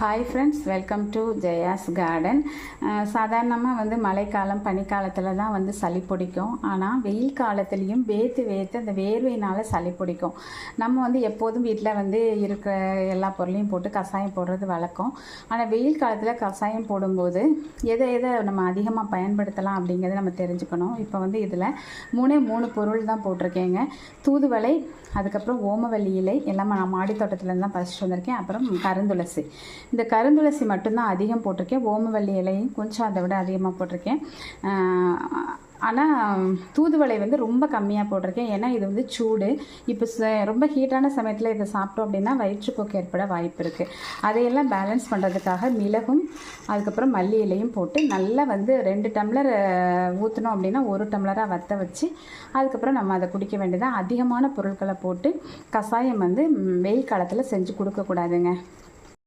Hi friends, welcome to Jaya's garden. சாதாரணமாக மழைக்காலம் பனிக்காலத்தில் தான் சளி பிடிக்கும். ஆனால் வெயில் காலத்துலேயும் வேர்த்து அந்த வேர்வையினால் சளி பிடிக்கும். நம்ம எப்போதும் வீட்டில் இருக்கிற எல்லா பொருளையும் போட்டு கஷாயம் போடுறது வழக்கம். ஆனால் வெயில் காலத்தில் கஷாயம் போடும்போது எதை நம்ம அதிகமாக பயன்படுத்தலாம் அப்படிங்கிறத நம்ம தெரிஞ்சுக்கணும். இப்போ இதில் மூணு பொருள் தான் போட்டிருக்கேங்க. தூதுவளை, அதுக்கப்புறம் ஓமவல்லி இலை எல்லாமே நான் மாடி தோட்டத்துலேருந்து தான் பறிச்சுட்டு வந்திருக்கேன். அப்புறம் கருந்துளசி. இந்த கருந்துளசி மட்டும்தான் அதிகம் போட்டிருக்கேன். ஓமவல்லி இலையும் கொஞ்சம் அதை விட அதிகமாக போட்டிருக்கேன். ஆனால் தூதுவளை ரொம்ப கம்மியாக போட்டிருக்கேன். ஏன்னா இது சூடு. இப்போ ரொம்ப ஹீட்டான சமயத்தில் இதை சாப்பிட்டோம் அப்படின்னா வயிற்றுப்போக்கு ஏற்பட வாய்ப்பு இருக்குது. அதையெல்லாம் பேலன்ஸ் பண்ணுறதுக்காக மிளகும் அதுக்கப்புறம் மல்லி இலையும் போட்டு நல்லா 2 டம்ளர் ஊற்றினோம் அப்படின்னா 1 டம்ளராக வற்ற வச்சு அதுக்கப்புறம் நம்ம அதை குடிக்க வேண்டியதான். அதிகமான பொருட்களை போட்டு கஷாயம் வெயில் காலத்தில் செஞ்சு கொடுக்கக்கூடாதுங்க.